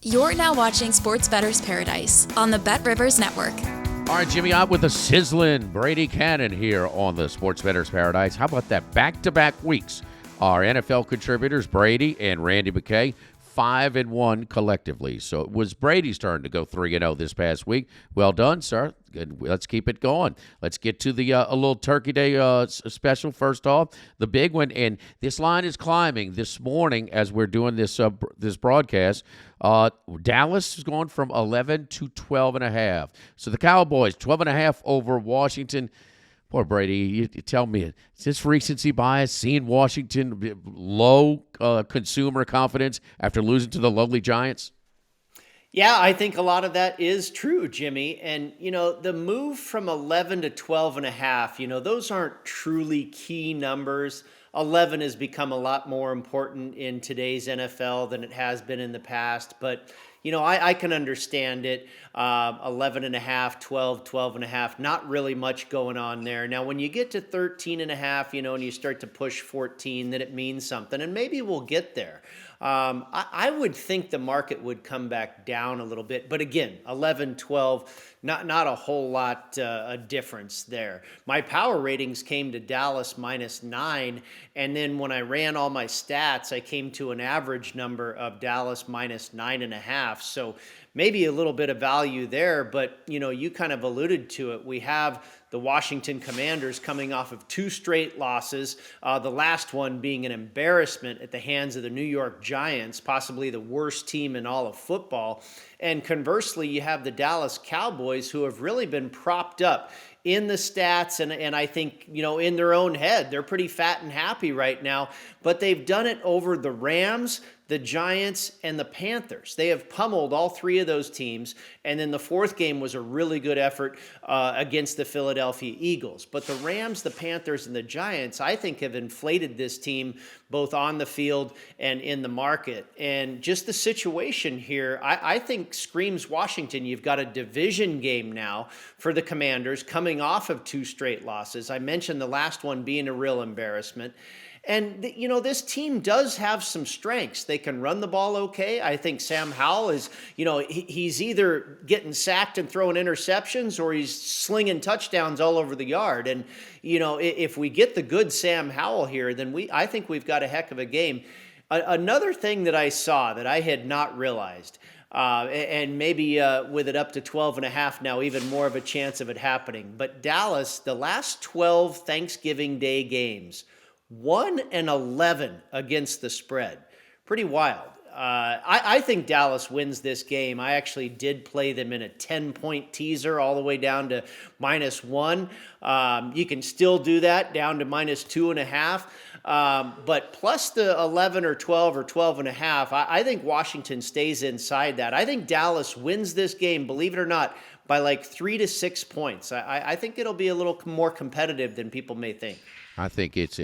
You're now watching Sports Bettor's Paradise on the BetRivers Network. All right, Jimmy, out with the sizzling Brady Kannon here on the Sports Bettor's Paradise. How about that? Back-to-back weeks. Our NFL contributors, Brady and Randy McKay, 5-1 collectively. So it was Brady's turn to go 3-0 this past week. Well done, sir. Good. Let's keep it going. Let's get to the a little Turkey Day special. First off, the big one, and this line is climbing this morning as we're doing this this broadcast. Dallas is going from 11 to 12.5. So the Cowboys 12.5 over Washington. Poor Brady, you tell me, is this recency bias, seeing Washington low consumer confidence after losing to the lowly Giants? Yeah, I think a lot of that is true, Jimmy. And, the move from 11 to 12.5, those aren't truly key numbers. 11 has become a lot more important in today's NFL than it has been in the past. But, I can understand it. 11.5, 12, 12.5, not really much going on there. Now, when you get to 13.5, and you start to push 14, then it means something. And maybe we'll get there. I would think the market would come back down a little bit. But again, 11, 12, not a whole lot a difference there. My power ratings came to Dallas -9. And then when I ran all my stats, I came to an average number of Dallas -9.5. So maybe a little bit of value there. But, you kind of alluded to it. We have the Washington Commanders coming off of 2 straight losses, the last one being an embarrassment at the hands of the New York Giants, possibly the worst team in all of football. And conversely, you have the Dallas Cowboys, who have really been propped up in the stats, and I think, in their own head, they're pretty fat and happy right now, but they've done it over the Rams, the Giants, and the Panthers. They have pummeled all 3 of those teams, and then the 4th game was a really good effort against the Philadelphia Eagles. But the Rams, the Panthers, and the Giants, I think, have inflated this team both on the field and in the market. And just the situation here, I think screams Washington. You've got a division game now for the Commanders coming off of 2 straight losses. I mentioned the last one being a real embarrassment. And, this team does have some strengths. They can run the ball okay. I think Sam Howell is, he's either getting sacked and throwing interceptions or he's slinging touchdowns all over the yard. And, if we get the good Sam Howell here, then I think we've got a heck of a game. Another thing that I saw that I had not realized, and maybe with it up to 12.5 now, even more of a chance of it happening. But Dallas, the last 12 Thanksgiving Day games, 1-11 against the spread. Pretty wild. I think Dallas wins this game. I actually did play them in a 10-point teaser all the way down to -1. You can still do that down to -2.5. But plus the 11 or 12 or 12.5, I think Washington stays inside that. I think Dallas wins this game, believe it or not, by like 3 to 6 points. I think it'll be a little more competitive than people may think. I think it's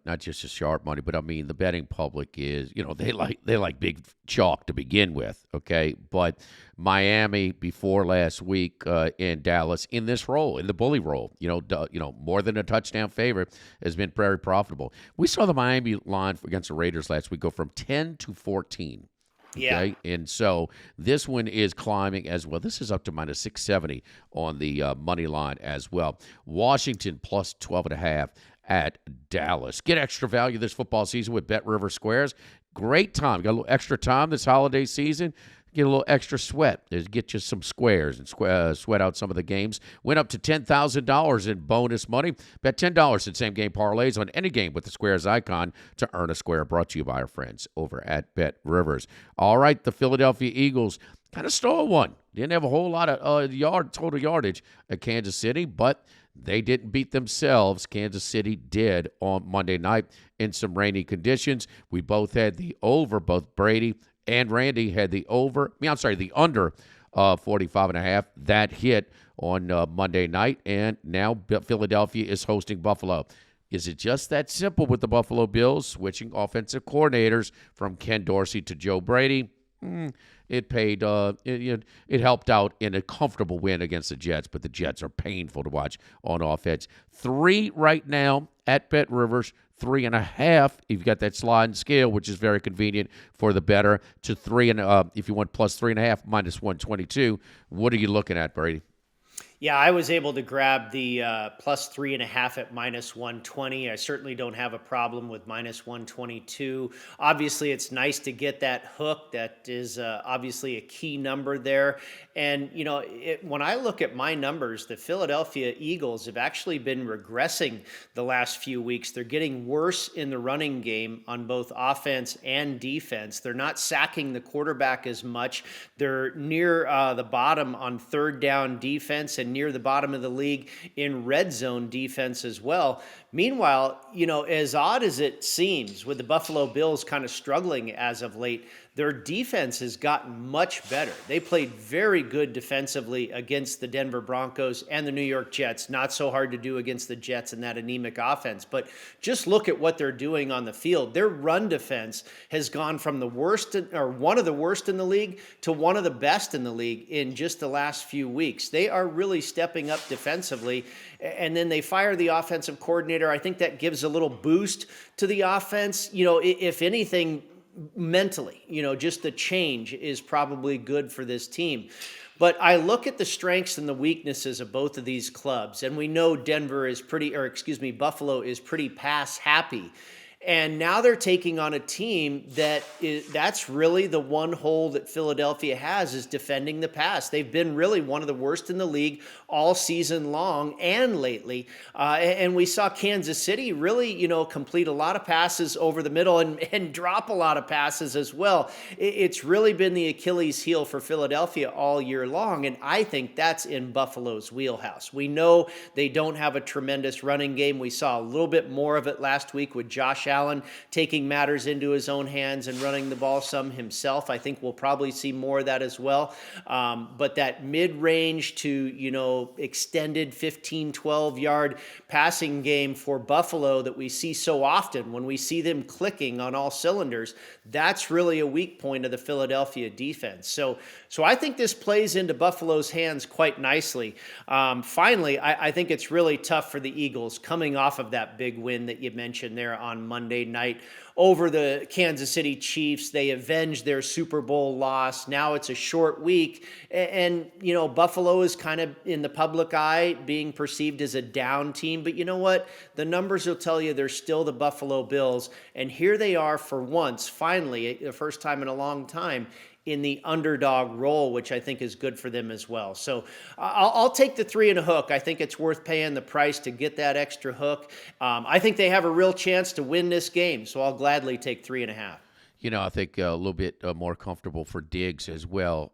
not just a sharp money, but I mean the betting public is, they like big chalk to begin with, okay? But Miami before last week in Dallas in this role, in the bully role, more than a touchdown favorite, has been very profitable. We saw the Miami line against the Raiders last week go from 10 to 14. Okay? Yeah. And so this one is climbing as well. This is up to -670 on the money line as well. Washington plus 12.5 at Dallas. Get extra value this football season with BetRivers Squares. Great time. Got a little extra time this holiday season. Get a little extra sweat. Get you some squares and sweat out some of the games. Win up to $10,000 in bonus money. Bet $10 in same-game parlays on any game with the Squares icon to earn a square. Brought to you by our friends over at BetRivers. All right, the Philadelphia Eagles kind of stole one. Didn't have a whole lot of total yardage at Kansas City, but they didn't beat themselves. Kansas City did on Monday night in some rainy conditions. We both had the over. Both Brady and Randy had the under 45.5. That hit on Monday night, and now Philadelphia is hosting Buffalo. Is it just that simple with the Buffalo Bills switching offensive coordinators from Ken Dorsey to Joe Brady? It paid. It helped out in a comfortable win against the Jets, but the Jets are painful to watch on offense. 3 right now at BetRivers, 3.5. You've got that sliding scale, which is very convenient for the bettor, to 3 and if you want plus 3.5 minus 122. What are you looking at, Brady? Yeah, I was able to grab the plus 3.5 at minus 120. I certainly don't have a problem with minus 122. Obviously, it's nice to get that hook. That is obviously a key number there. And, when I look at my numbers, the Philadelphia Eagles have actually been regressing the last few weeks. They're getting worse in the running game on both offense and defense. They're not sacking the quarterback as much. They're near the bottom on third down defense and near the bottom of the league in red zone defense as well. Meanwhile, as odd as it seems, with the Buffalo Bills kind of struggling as of late, their defense has gotten much better. They played very good defensively against the Denver Broncos and the New York Jets. Not so hard to do against the Jets and that anemic offense. But just look at what they're doing on the field. Their run defense has gone from the worst, or one of the worst in the league, to one of the best in the league in just the last few weeks. They are really stepping up defensively. And then they fire the offensive coordinator. I think that gives a little boost to the offense. If anything, mentally, just the change is probably good for this team. But I look at the strengths and the weaknesses of both of these clubs, and we know Buffalo is pretty pass happy. And now they're taking on a team that's really the one hole that Philadelphia has, is defending the pass. They've been really one of the worst in the league all season long and lately. And we saw Kansas City really, complete a lot of passes over the middle and drop a lot of passes as well. It's really been the Achilles heel for Philadelphia all year long. And I think that's in Buffalo's wheelhouse. We know they don't have a tremendous running game. We saw a little bit more of it last week with Josh Allen taking matters into his own hands and running the ball some himself. I think we'll probably see more of that as well. But that mid-range to, extended 15, 12-yard passing game for Buffalo that we see so often when we see them clicking on all cylinders, that's really a weak point of the Philadelphia defense. So I think this plays into Buffalo's hands quite nicely. Finally, I think it's really tough for the Eagles coming off of that big win that you mentioned there on Monday night over the Kansas City Chiefs. They avenged their Super Bowl loss. Now it's a short week. And Buffalo is kind of in the public eye being perceived as a down team. But you know what? The numbers will tell you they're still the Buffalo Bills. And here they are for once, finally, the first time in a long time, in the underdog role, which I think is good for them as well. So I'll take the 3 and a hook. I think it's worth paying the price to get that extra hook. I think they have a real chance to win this game, so I'll gladly take 3.5. I think a little bit more comfortable for Diggs as well.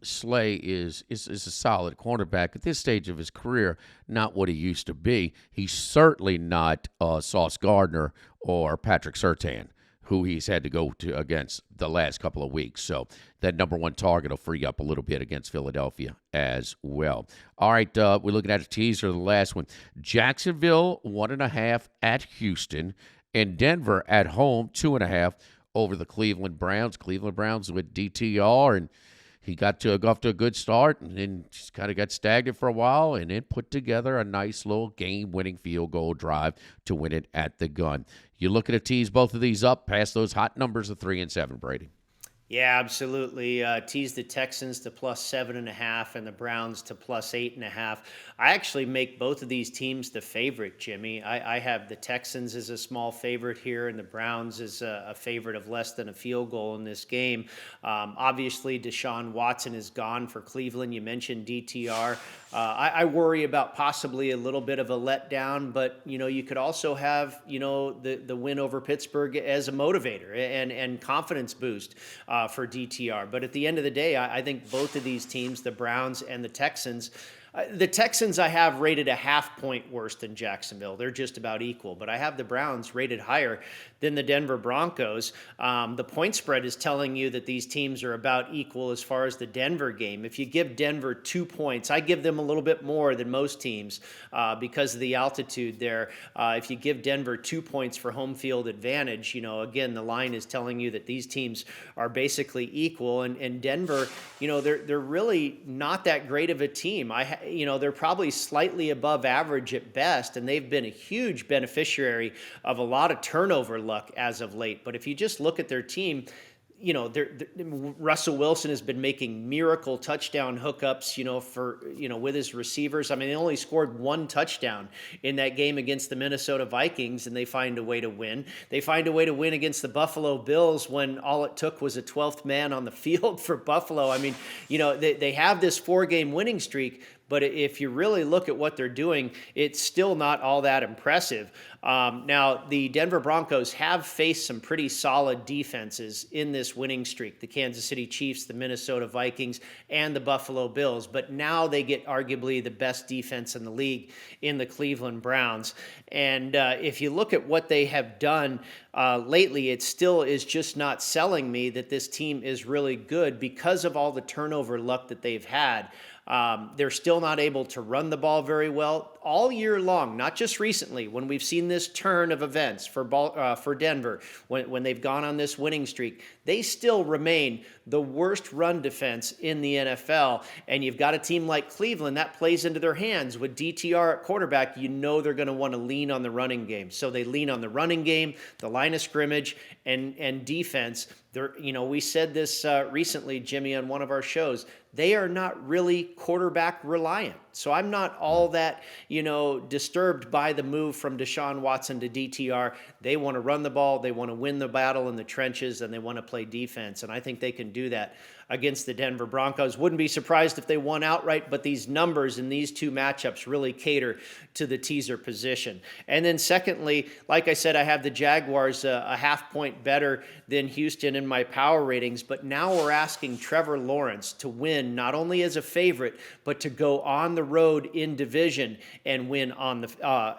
Slay is a solid cornerback at this stage of his career, not what he used to be. He's certainly not Sauce Gardner or Patrick Surtain, who he's had to go to against the last couple of weeks. So that number one target will free up a little bit against Philadelphia as well. All right, we're looking at a teaser, the last one. Jacksonville, 1.5 at Houston, and Denver at home, 2.5 over the Cleveland Browns. Cleveland Browns with DTR, and he got off to a good start and then just kind of got stagnant for a while and then put together a nice little game-winning field goal drive to win it at the gun. You look at a tease both of these up past those hot numbers of 3 and 7, Brady. Yeah, absolutely. Tease the Texans to plus 7.5 and the Browns to plus 8.5. I actually make both of these teams the favorite, Jimmy. I have the Texans as a small favorite here and the Browns as a favorite of less than a field goal in this game. Obviously, Deshaun Watson is gone for Cleveland. You mentioned DTR. I worry about possibly a little bit of a letdown, but you could also have the win over Pittsburgh as a motivator and confidence boost for DTR. But at the end of the day, I think both of these teams, the Browns and the Texans I have rated a half point worse than Jacksonville. They're just about equal, but I have the Browns rated higher than the Denver Broncos. The point spread is telling you that these teams are about equal as far as the Denver game. If you give Denver 2 points, I give them a little bit more than most teams because of the altitude there. If you give Denver 2 points for home field advantage, again, the line is telling you that these teams are basically equal. And Denver, they're really not that great of a team. they're probably slightly above average at best, and they've been a huge beneficiary of a lot of turnover luck as of late. But if you just look at their team, Russell Wilson has been making miracle touchdown hookups, with his receivers. I mean, they only scored one touchdown in that game against the Minnesota Vikings, and they find a way to win. They find a way to win against the Buffalo Bills when all it took was a 12th man on the field for Buffalo. I mean, they have this 4-game winning streak, but if you really look at what they're doing, it's still not all that impressive. Now, the Denver Broncos have faced some pretty solid defenses in this winning streak, the Kansas City Chiefs, the Minnesota Vikings, and the Buffalo Bills. But now they get arguably the best defense in the league in the Cleveland Browns. And if you look at what they have done lately, it still is just not selling me that this team is really good because of all the turnover luck that they've had. They're still not able to run the ball very well all year long, not just recently when we've seen this turn of events for Denver, when they've gone on this winning streak. They still remain the worst run defense in the NFL. And you've got a team like Cleveland that plays into their hands with DTR at quarterback. They're going to want to lean on the running game. So they lean on the running game, the line of scrimmage, and defense. We said this recently, Jimmy, on one of our shows. They are not really quarterback reliant. So I'm not all that, disturbed by the move from Deshaun Watson to DTR. They want to run the ball. They want to win the battle in the trenches, and they want to play defense. And I think they can do that against the Denver Broncos. Wouldn't be surprised if they won outright, but these numbers in these two matchups really cater to the teaser position. And then secondly, like I said, I have the Jaguars a half point better than Houston in my power ratings, but now we're asking Trevor Lawrence to win not only as a favorite, but to go on the road in division and win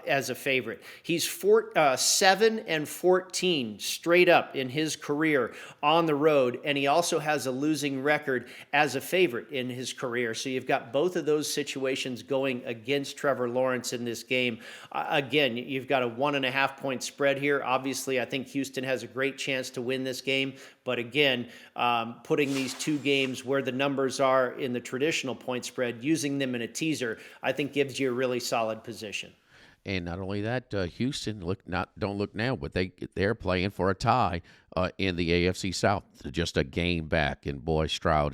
as a favorite. He's 7-14 straight up in his career on the road, and he also has a losing record as a favorite in his career. So you've got both of those situations going against Trevor Lawrence in this game. Again, you've got a 1.5 point spread here. Obviously, I think Houston has a great chance to win this game. But again, putting these two games where the numbers are in the traditional point spread, using them in a teaser, I think gives you a really solid position. And not only that, Houston don't look now, but they're playing for a tie in the AFC South, just a game back. And boy, Stroud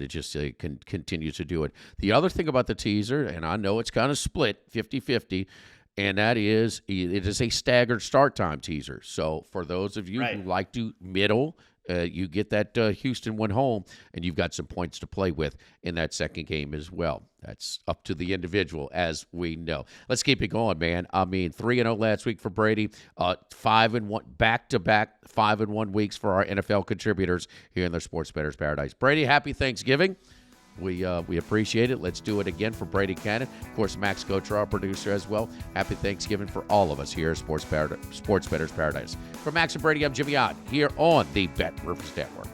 continues to do it. The other thing about the teaser, and I know it's kind of split 50-50, and that is it is a staggered start time teaser. So for those of you who like to middle, you get that Houston one home, and you've got some points to play with in that second game as well. That's up to the individual, as we know. Let's keep it going, man. I mean, 3-0 last week for Brady, 5-1 back-to-back 5-1 weeks for our NFL contributors here in the Sports Bettor's Paradise. Brady, happy Thanksgiving. We appreciate it. Let's do it again for Brady Kannon. Of course, Max Gotra, our producer as well. Happy Thanksgiving for all of us here at Sports Bettor's Paradise. For Max and Brady, I'm Jimmy Ott here on the BetRivers Network.